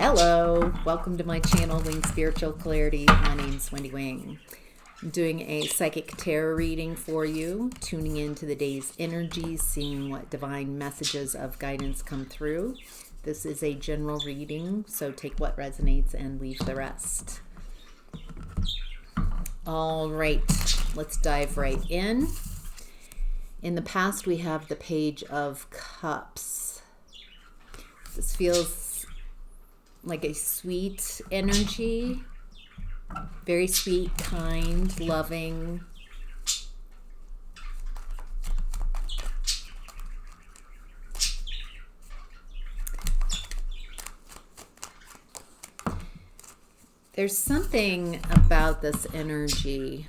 Hello, welcome to my channel, Wing Spiritual Clarity. My name's Wendy Wing. I'm doing a psychic tarot reading for you, tuning into the day's energies, seeing what divine messages of guidance come through. This is a general reading, so take what resonates and leave the rest. All right, let's dive right in. In the past, we have the Page of Cups. This feels like a sweet energy, very sweet, kind, loving. There's something about this energy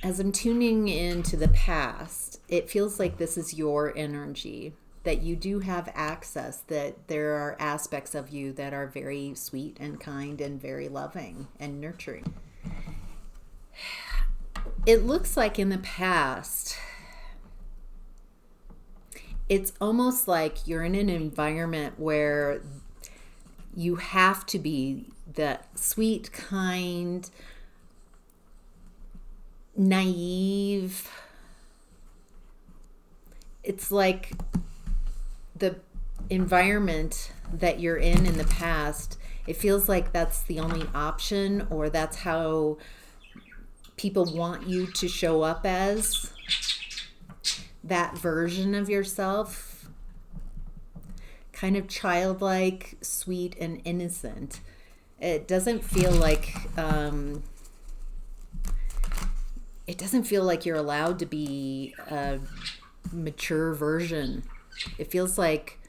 as I'm tuning into the past. It feels like this is your energy, that you do have access, that there are aspects of you that are very sweet and kind and very loving and nurturing. It looks like in the past, it's almost like you're in an environment where you have to be that sweet, kind, naive. It's like the environment that you're in the past, it feels like that's the only option, or that's how people want you to show up as, that version of yourself, kind of childlike, sweet, and innocent. It doesn't feel like you're allowed to be a mature version. It feels like,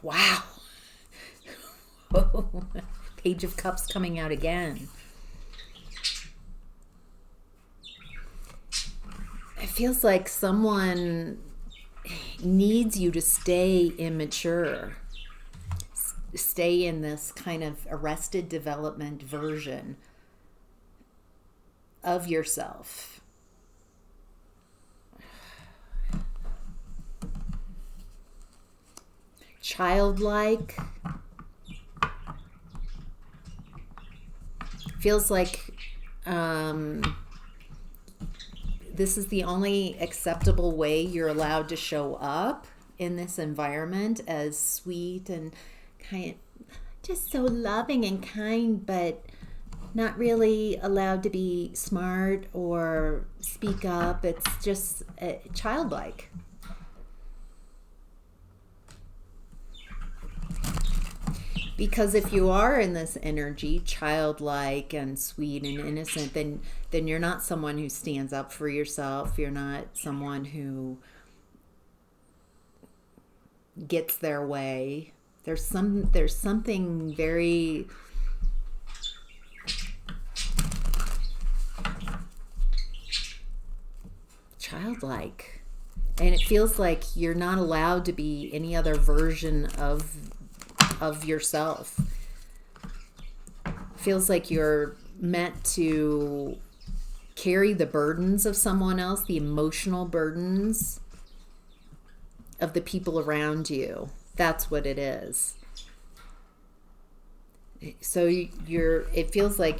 wow. Page of Cups coming out again. It feels like someone needs you to stay immature. Stay in this kind of arrested development version of yourself. Childlike. Feels like this is the only acceptable way you're allowed to show up in this environment, as sweet and kind, just so loving and kind, but not really allowed to be smart or speak up. It's just childlike. Because if you are in this energy, childlike and sweet and innocent, then you're not someone who stands up for yourself. You're not someone who gets their way. There's something very childlike, and it feels like you're not allowed to be any other version of yourself. Feels like you're meant to carry the burdens of someone else, the emotional burdens of the people around you. That's what it is. So it feels like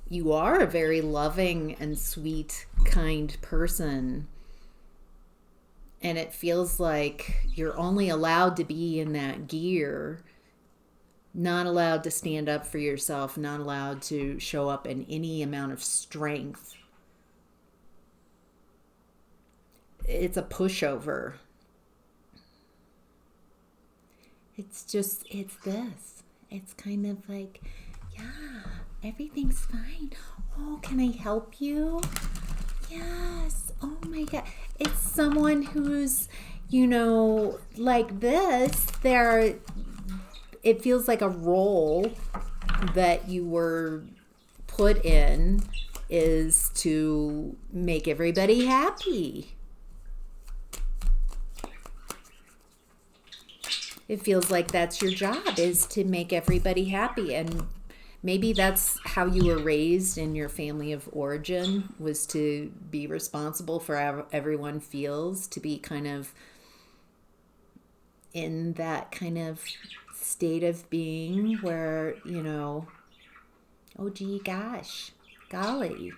you are a very loving and sweet, kind person. And it feels like you're only allowed to be in that gear, not allowed to stand up for yourself, not allowed to show up in any amount of strength. It's a pushover. It's this. It's kind of like, yeah, everything's fine. Oh, can I help you? Yes. Oh my God. It's someone who's, like this. It feels like a role that you were put in is to make everybody happy. It feels like that's your job, is to make everybody happy and Maybe that's how you were raised in your family of origin, was to be responsible for how everyone feels, to be kind of in that kind of state of being where, oh gee, gosh, golly.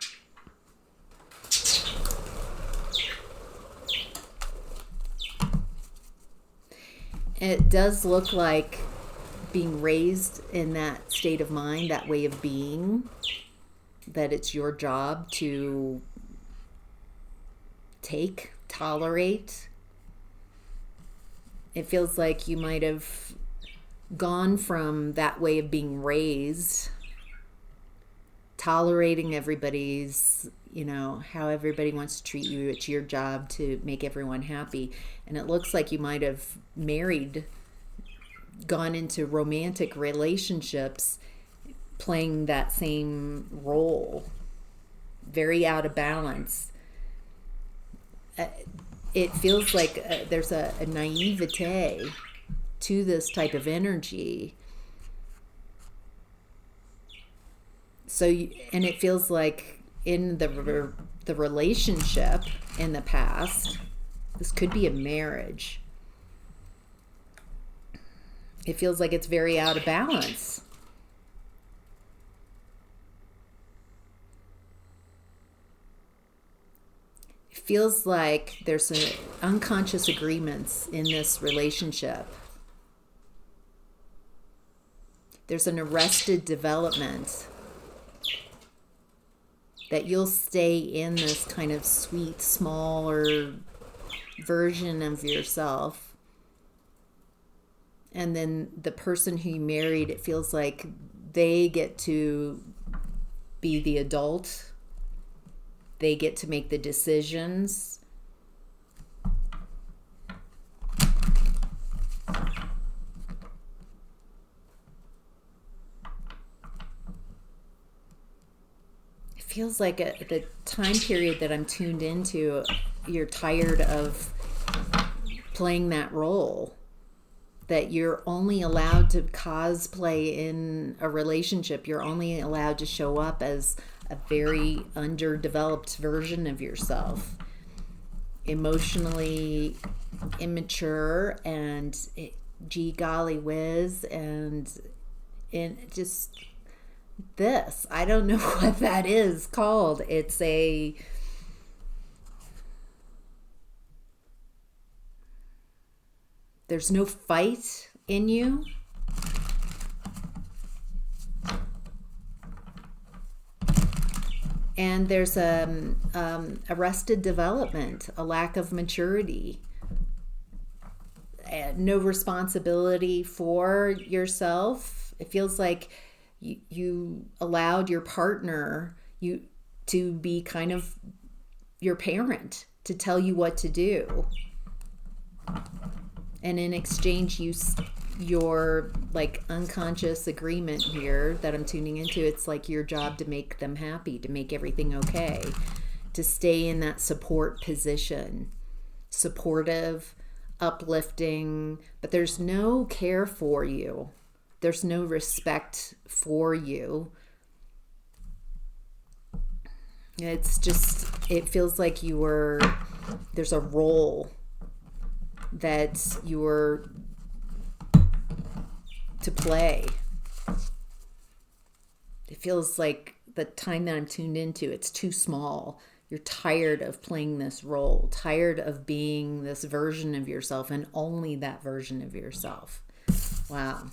It does look like being raised in that state of mind, that way of being, that it's your job to tolerate. It feels like you might have gone from that way of being raised, tolerating everybody's, how everybody wants to treat you. It's your job to make everyone happy. And it looks like you might have gone into romantic relationships playing that same role, very out of balance. It feels like there's a naivete to this type of energy. And it feels like in the relationship in the past, this could be a marriage. It feels like it's very out of balance. It feels like there's some unconscious agreements in this relationship. There's an arrested development that you'll stay in this kind of sweet, smaller version of yourself. And then the person who you married, it feels like they get to be the adult. They get to make the decisions. It feels like the time period that I'm tuned into, you're tired of playing that role. That you're only allowed to cosplay in a relationship. You're only allowed to show up as a very underdeveloped version of yourself. Emotionally immature and gee golly whiz and just this. I don't know what that is called. There's no fight in you. And there's arrested development, a lack of maturity, no responsibility for yourself. It feels like you allowed your partner to be kind of your parent, to tell you what to do. And in exchange, your like unconscious agreement here that I'm tuning into, it's like your job to make them happy, to make everything okay, to stay in that support position, supportive, uplifting, but there's no care for you. There's no respect for you. It feels like there's a role that you're to play. It feels like the time that I'm tuned into, it's too small. You're tired of playing this role, tired of being this version of yourself and only that version of yourself. Wow.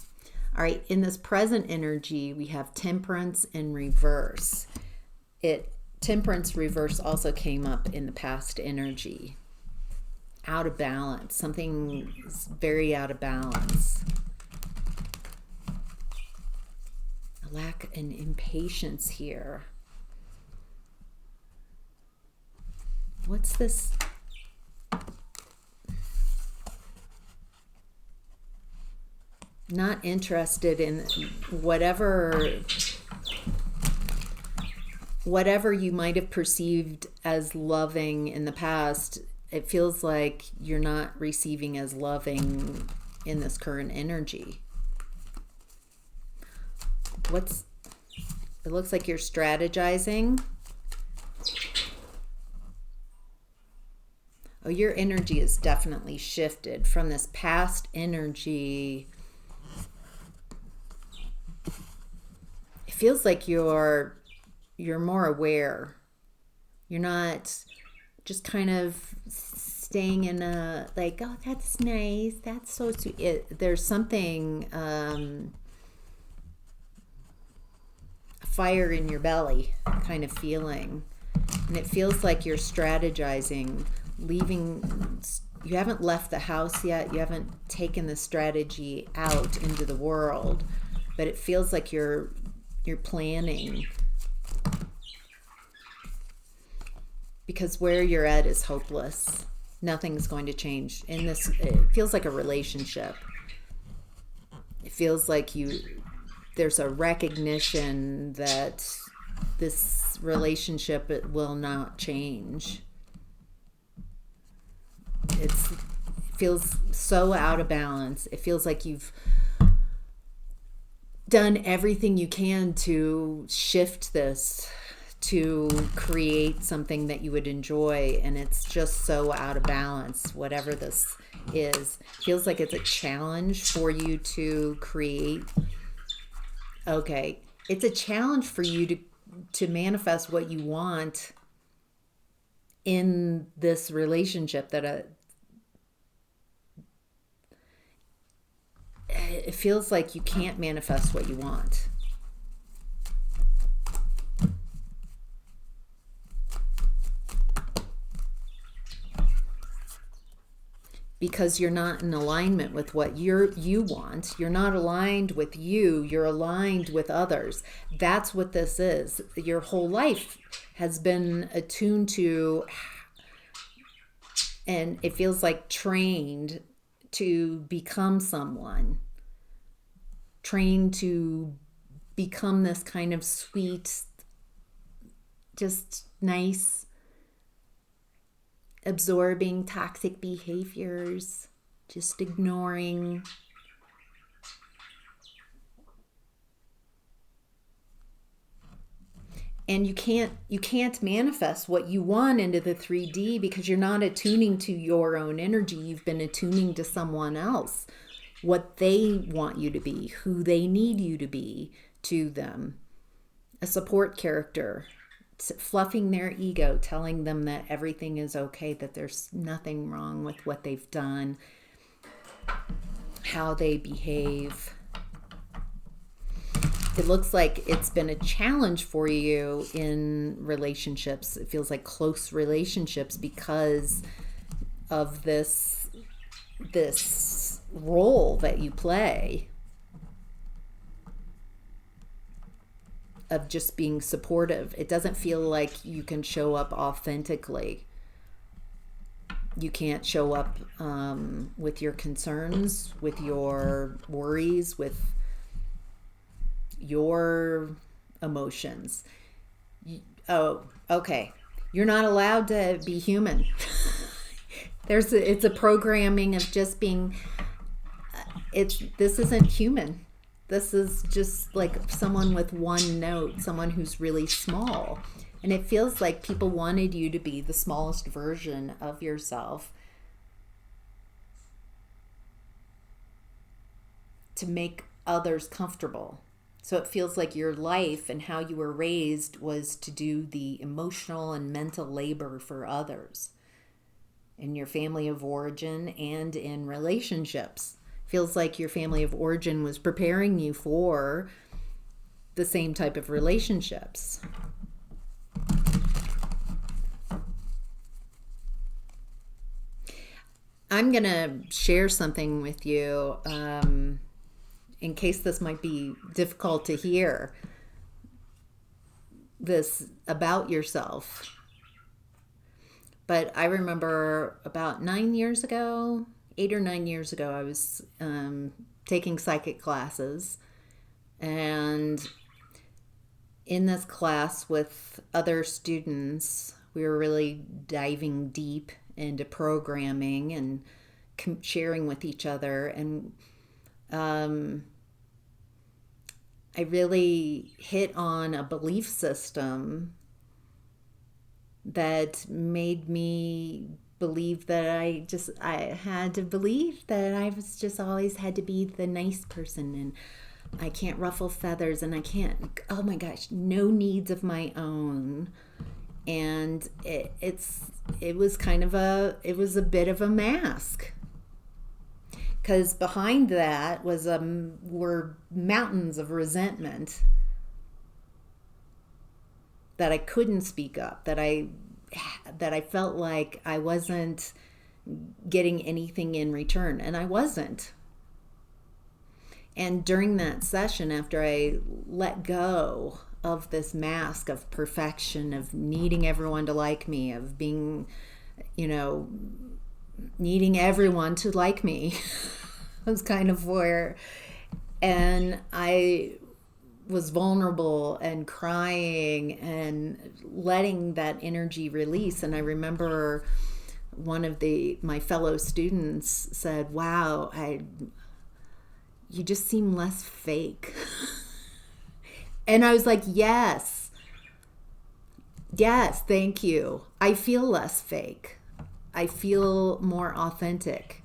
All right, in this present energy, we have temperance in reverse. Temperance reverse also came up in the past energy. Out of balance. Something is very out of balance. A lack and impatience here. What's this? Not interested in whatever you might have perceived as loving in the past. It feels like you're not receiving as loving in this current energy. It looks like you're strategizing. Oh, your energy is definitely shifted from this past energy. It feels like you're more aware. You're not just kind of staying in a like, oh, that's nice, that's so sweet. There's something, fire in your belly kind of feeling, and it feels like you're strategizing, leaving. You haven't left the house yet, you haven't taken the strategy out into the world, but it feels like you're planning, because where you're at is hopeless. Nothing's going to change in this. It feels like a relationship. It feels like there's a recognition that this relationship, it will not change. It feels so out of balance. It feels like you've done everything you can to shift this, to create something that you would enjoy, and it's just so out of balance. Whatever this is, feels like it's a challenge for you to create. Okay, it's a challenge for you to manifest what you want in this relationship. It feels like you can't manifest what you want. Because you're not in alignment with what you want. You're not aligned with you. You're aligned with others. That's what this is. Your whole life has been attuned to, and it feels like trained to become someone. Trained to become this kind of sweet, just nice, absorbing toxic behaviors, just ignoring. And you can't manifest what you want into the 3D because you're not attuning to your own energy. You've been attuning to someone else, what they want you to be, who they need you to be to them. A support character, fluffing their ego, telling them that everything is okay, that there's nothing wrong with what they've done, how they behave. It looks like it's been a challenge for you in relationships. It feels like close relationships because of this role that you play of just being supportive. It doesn't feel like you can show up authentically. You can't show up with your concerns, with your worries, with your emotions. Oh, okay. You're not allowed to be human. It's a programming of just being. This isn't human. This is just like someone with one note, someone who's really small. And it feels like people wanted you to be the smallest version of yourself to make others comfortable. So it feels like your life and how you were raised was to do the emotional and mental labor for others in your family of origin and in relationships. Feels like your family of origin was preparing you for the same type of relationships. I'm going to share something with you in case this might be difficult to hear. This about yourself. But I remember about 9 years ago, 8 or 9 years ago, I was taking psychic classes, and in this class with other students, we were really diving deep into programming and sharing with each other, and I really hit on a belief system that made me believe that I had to believe that I was just always had to be the nice person, and I can't ruffle feathers, and I can't, oh my gosh, no needs of my own. And it was a bit of a mask, because behind that were mountains of resentment that I couldn't speak up, that I felt like I wasn't getting anything in return, and I wasn't. And during that session, after I let go of this mask of perfection, of needing everyone to like me, of being, needing everyone to like me, was kind of where, and I was vulnerable and crying and letting that energy release. And I remember one of my fellow students said, "Wow, you just seem less fake." And I was like, yes, thank you. I feel less fake. I feel more authentic.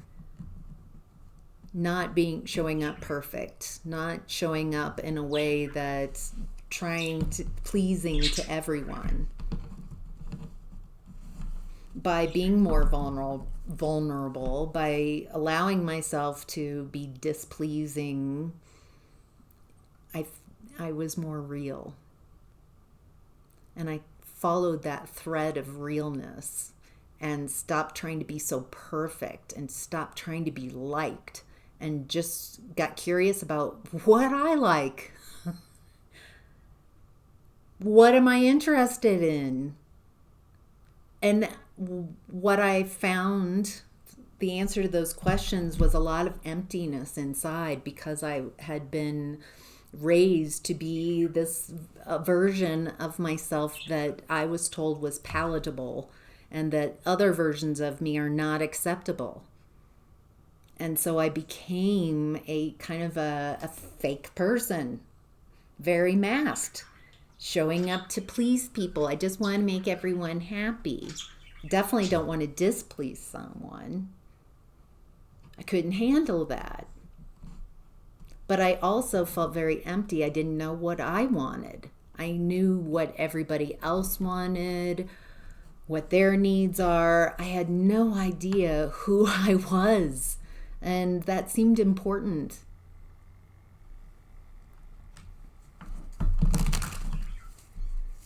Not showing up perfect, not showing up in a way that's pleasing to everyone. By being more vulnerable, by allowing myself to be displeasing, I was more real. And I followed that thread of realness and stopped trying to be so perfect and stopped trying to be liked, and just got curious about what I like. What am I interested in? And what I found, the answer to those questions was a lot of emptiness inside, because I had been raised to be this version of myself that I was told was palatable, and that other versions of me are not acceptable. And so I became a kind of a fake person, very masked, showing up to please people. I just want to make everyone happy. Definitely don't want to displease someone. I couldn't handle that. But I also felt very empty. I didn't know what I wanted. I knew what everybody else wanted, what their needs are. I had no idea who I was. And that seemed important.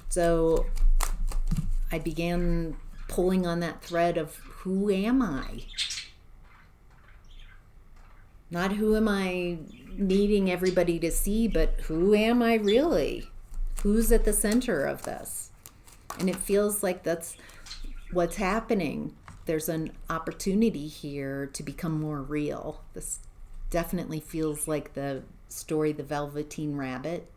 So I began pulling on that thread of, who am I? Not who am I needing everybody to see, but who am I really? Who's at the center of this? And it feels like that's what's happening. There's an opportunity here to become more real. This definitely feels like the story, The Velveteen Rabbit.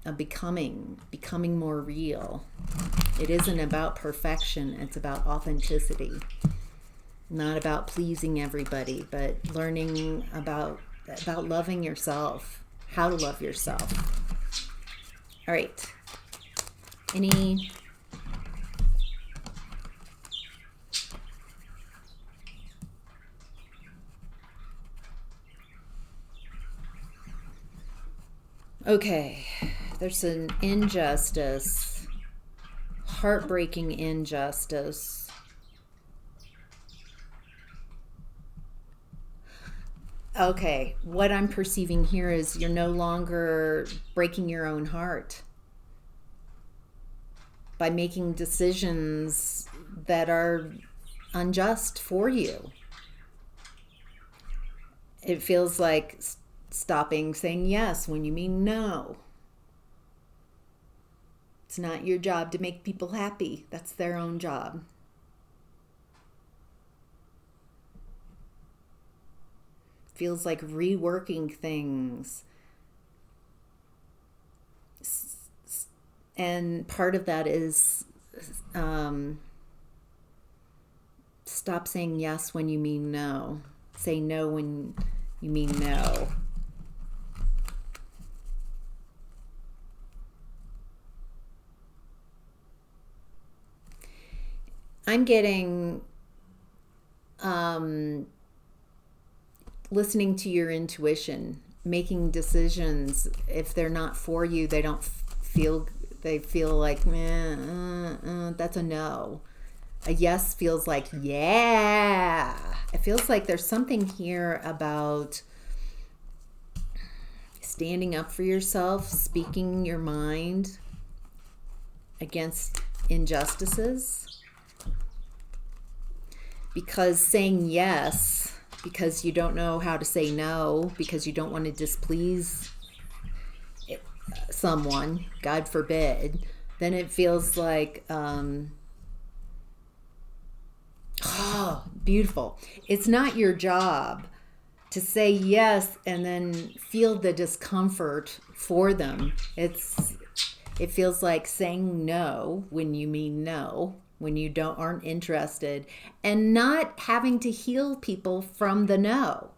Of becoming more real. It isn't about perfection, it's about authenticity. Not about pleasing everybody, but learning about loving yourself, how to love yourself. All right. Okay, there's an injustice, heartbreaking injustice. Okay, what I'm perceiving here is you're no longer breaking your own heart by making decisions that are unjust for you. It feels like stopping saying yes when you mean no. It's not your job to make people happy. That's their own job. Feels like reworking things. And part of that is stop saying yes when you mean no. Say no when you mean no. I'm getting listening to your intuition, making decisions. If they're not for you, they don't feel, they feel like, that's a no. A yes feels like, yeah. It feels like there's something here about standing up for yourself, speaking your mind against injustices. Because saying yes, because you don't know how to say no, because you don't want to displease someone, God forbid, then it feels like, oh, beautiful. It's not your job to say yes and then feel the discomfort for them. It feels like saying no when you mean no, when you aren't interested, and not having to heal people from the no,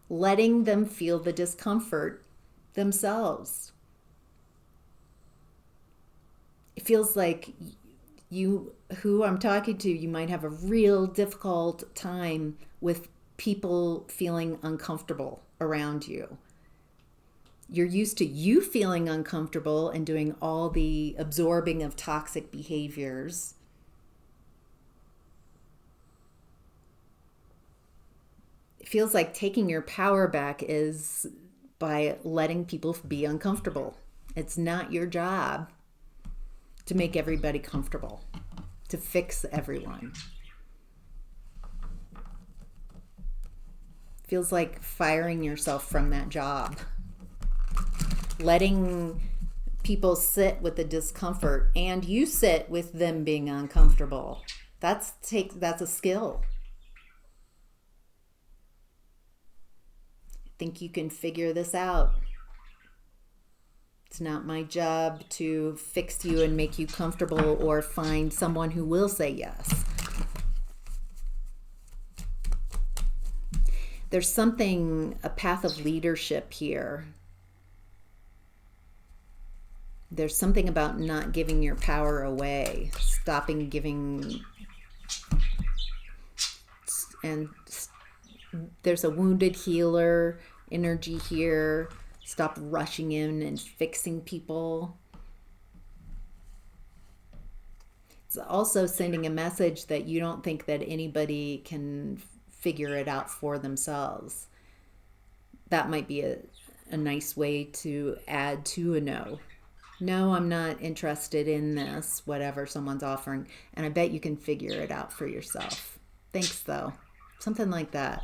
letting them feel the discomfort themselves. It feels like you, who I'm talking to, you might have a real difficult time with people feeling uncomfortable around you. You're used to you feeling uncomfortable and doing all the absorbing of toxic behaviors. It feels like taking your power back is by letting people be uncomfortable. It's not your job to make everybody comfortable, to fix everyone. Feels like firing yourself from that job. Letting people sit with the discomfort and you sit with them being uncomfortable. That's a skill. I think you can figure this out. It's not my job to fix you and make you comfortable or find someone who will say yes. There's something, a path of leadership here. There's something about not giving your power away, stopping giving, and there's a wounded healer energy here. Stop rushing in and fixing people. It's also sending a message that you don't think that anybody can figure it out for themselves. That might be a nice way to add to a no. No, I'm not interested in this, whatever someone's offering. And I bet you can figure it out for yourself. Thanks, though. Something like that.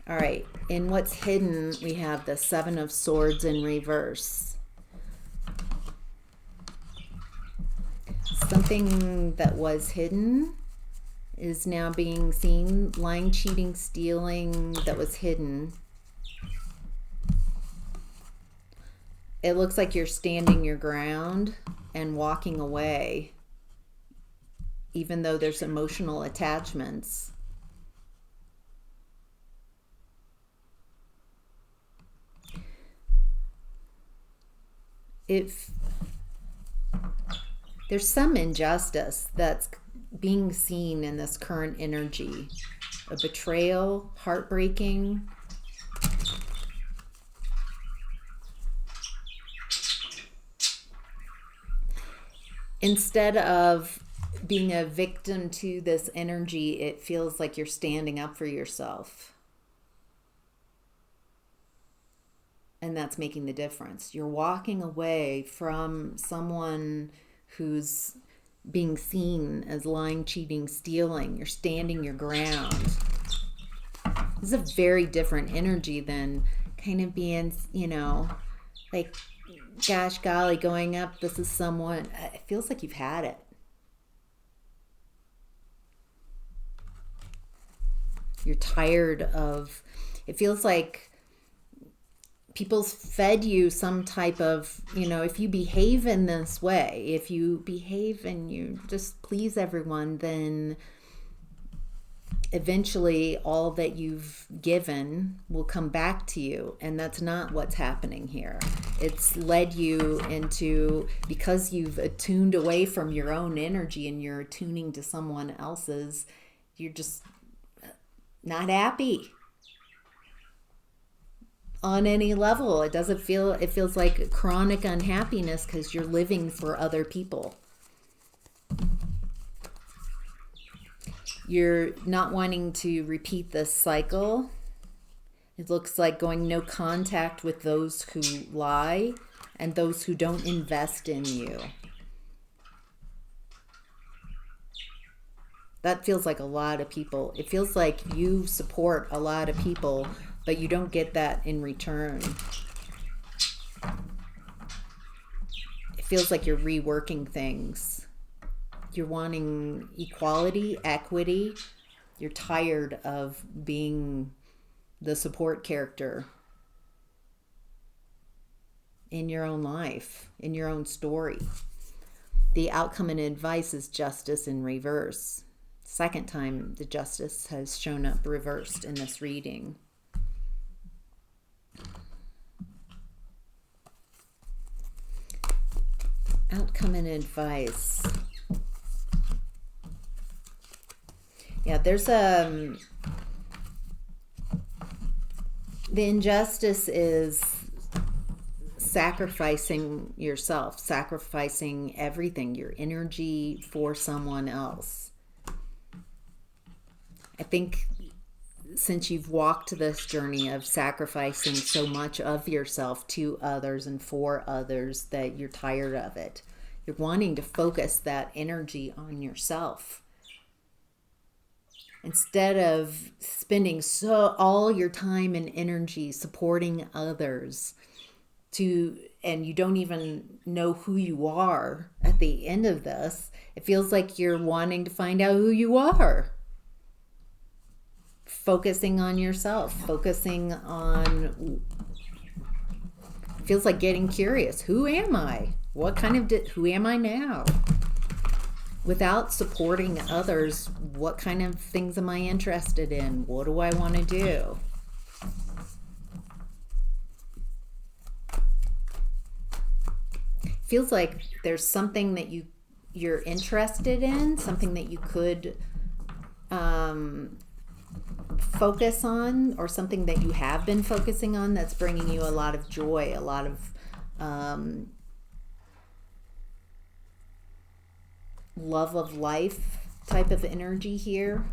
All right, in what's hidden, we have the Seven of Swords in reverse. Something that was hidden is now being seen. Lying, cheating, stealing that was hidden. It looks like you're standing your ground and walking away, even though there's emotional attachments. If there's some injustice that's being seen in this current energy, a betrayal, heartbreaking, instead of being a victim to this energy, it feels like you're standing up for yourself. And that's making the difference. You're walking away from someone who's being seen as lying, cheating, stealing. You're standing your ground. This is a very different energy than kind of being, like, gosh golly, going up, this is someone, it feels like you've had it. You're tired of, it feels like people's fed you some type of, if you behave in this way, if you behave and you just please everyone, then eventually all that you've given will come back to you, and that's not what's happening here. It's led you into, because you've attuned away from your own energy and you're attuning to someone else's, you're just not happy on any level. It feels like chronic unhappiness because you're living for other people. You're not wanting to repeat this cycle. It looks like going no contact with those who lie and those who don't invest in you. That feels like a lot of people. It feels like you support a lot of people, but you don't get that in return. It feels like you're reworking things. You're wanting equality, equity. You're tired of being the support character in your own life, in your own story. The outcome and advice is justice in reverse. Second time the justice has shown up reversed in this reading. Outcome and advice. Yeah, there's the injustice is sacrificing yourself, sacrificing everything, your energy for someone else. I think since you've walked this journey of sacrificing so much of yourself to others and for others that you're tired of it. You're wanting to focus that energy on yourself. Instead of spending all your time and energy supporting others and you don't even know who you are at the end of this, it feels like you're wanting to find out who you are. Focusing on yourself, feels like getting curious. Who am I? Who am I now? Without supporting others, what kind of things am I interested in? What do I want to do? Feels like there's something that you're interested in, something that you could focus on, or something that you have been focusing on that's bringing you a lot of joy, a lot of love of life type of energy here.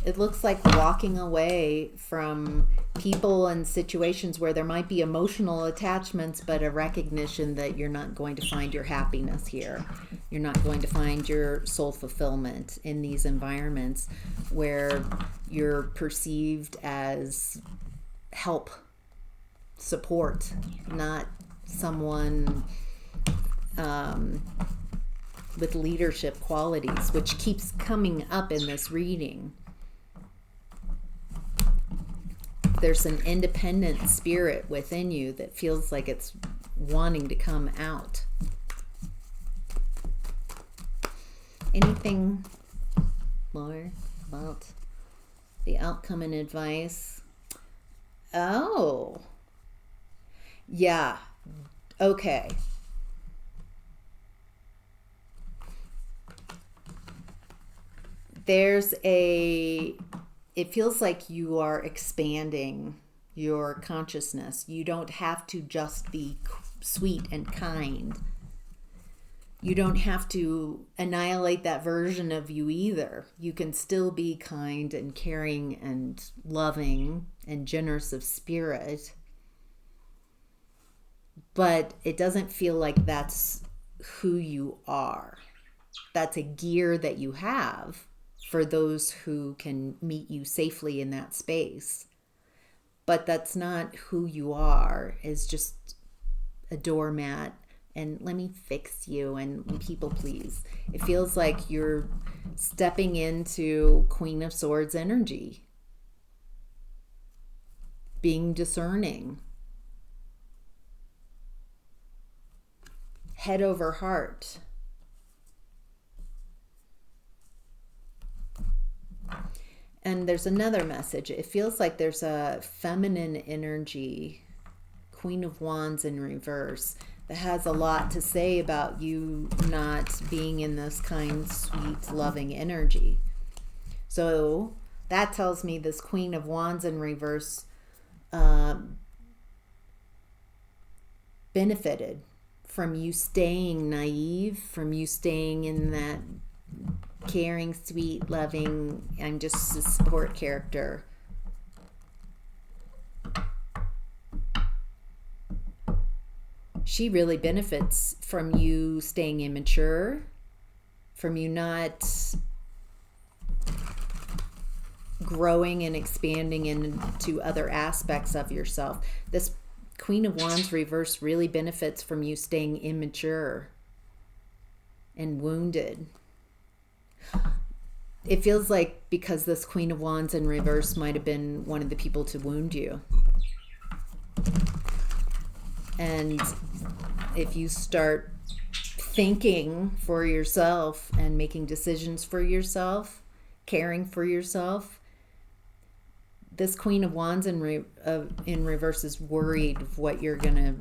It looks like walking away from people and situations where there might be emotional attachments, but a recognition that you're not going to find your happiness here. You're not going to find your soul fulfillment in these environments where you're perceived as help, support, not someone with leadership qualities, which keeps coming up in this reading. There's an independent spirit within you that feels like it's wanting to come out. Anything more about the outcome and advice? Oh, yeah. Okay. It feels like you are expanding your consciousness. You don't have to just be sweet and kind. You don't have to annihilate that version of you either. You can still be kind and caring and loving and generous of spirit. But it doesn't feel like that's who you are. That's a gear that you have for those who can meet you safely in that space. But that's not who you are. It's just a doormat and let me fix you and people please. It feels like you're stepping into Queen of Swords energy. Being discerning. Head over heart. And there's another message. It feels like there's a feminine energy, Queen of Wands in reverse, that has a lot to say about you not being in this kind, sweet, loving energy. So that tells me this Queen of Wands in reverse benefited from you staying naive, from you staying in that caring, sweet, loving, I'm just a support character. She really benefits from you staying immature, from you not growing and expanding into other aspects of yourself. This Queen of Wands reverse really benefits from you staying immature and wounded. It feels like because this Queen of Wands in reverse might have been one of the people to wound you. And if you start thinking for yourself and making decisions for yourself, caring for yourself, this Queen of Wands in reverse is worried of what you're gonna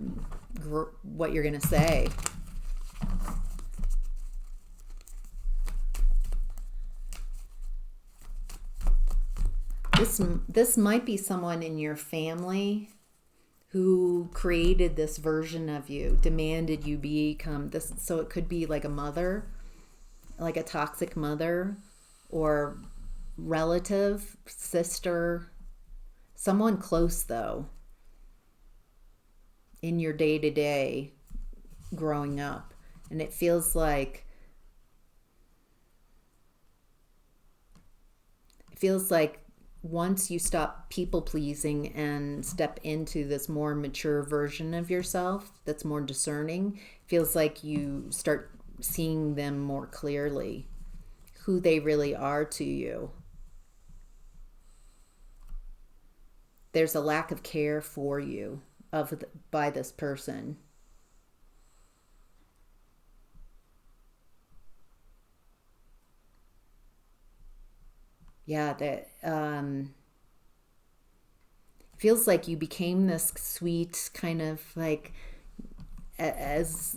say. This might be someone in your family who created this version of you, demanded you become this. So it could be like a mother, like a toxic mother, or relative, sister, someone close though, in your day-to-day growing up. And it feels like once you stop people pleasing and step into this more mature version of yourself that's more discerning, feels like you start seeing them more clearly, who they really are to you. There's a lack of care for you by this person. Yeah, that feels like you became this sweet kind of like as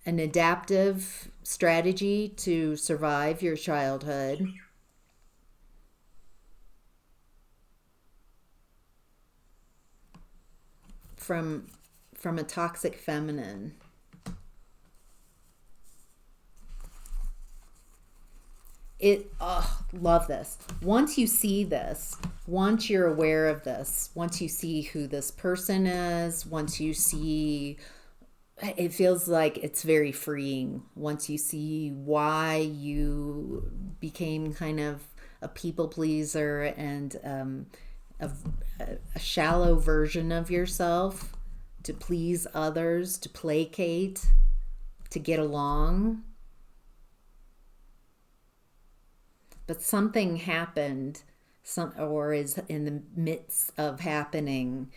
an adaptive strategy to survive your childhood. From a toxic feminine. Love this. Once you see this, once you're aware of this, once you see who this person is, once you see, it feels like it's very freeing. Once you see why you became kind of a people pleaser and a shallow version of yourself to please others, to placate, to get along. But something happened, or is in the midst of happening,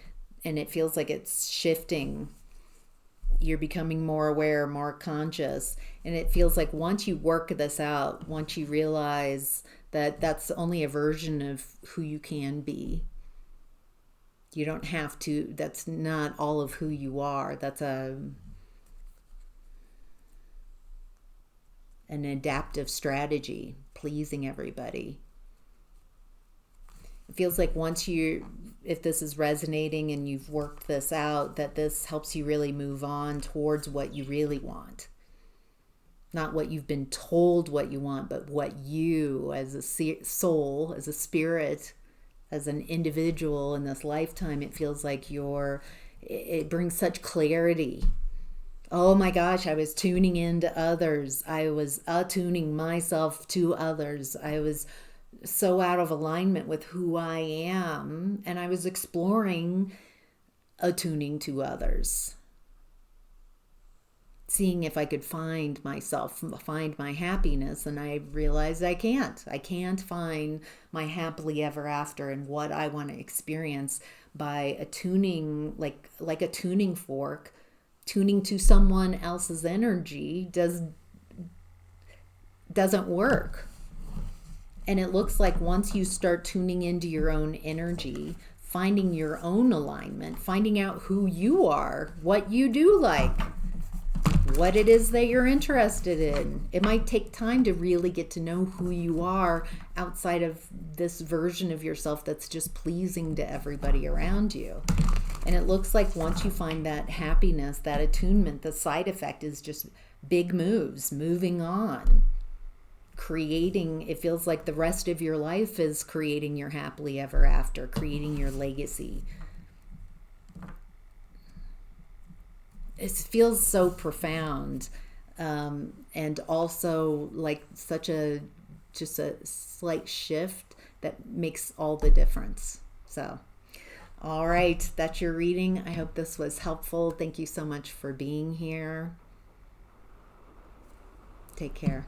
and it feels like it's shifting. You're becoming more aware, more conscious, and it feels like once you work this out, once you realize that that's only a version of who you can be. You don't have to, that's not all of who you are. That's an adaptive strategy, pleasing everybody. It feels like if this is resonating and you've worked this out, that this helps you really move on towards what you really want. Not what you've been told what you want, but what you as a soul, as a spirit, as an individual in this lifetime, it feels like it brings such clarity. Oh my gosh, I was tuning into others. I was attuning myself to others. I was so out of alignment with who I am, and I was exploring attuning to others. Seeing if I could find myself, find my happiness, and I realized I can't. I can't find my happily ever after and what I want to experience by attuning, like a tuning fork. Tuning to someone else's energy doesn't work. And it looks like once you start tuning into your own energy, finding your own alignment, finding out who you are, what you do like, what it is that you're interested in. It might take time to really get to know who you are outside of this version of yourself that's just pleasing to everybody around you. And it looks like once you find that happiness, that attunement, the side effect is just big moves, moving on, creating. It feels like the rest of your life is creating your happily ever after, creating your legacy. It feels so profound, and also like such a just a slight shift that makes all the difference. So, all right, that's your reading. I hope this was helpful. Thank you so much for being here. Take care.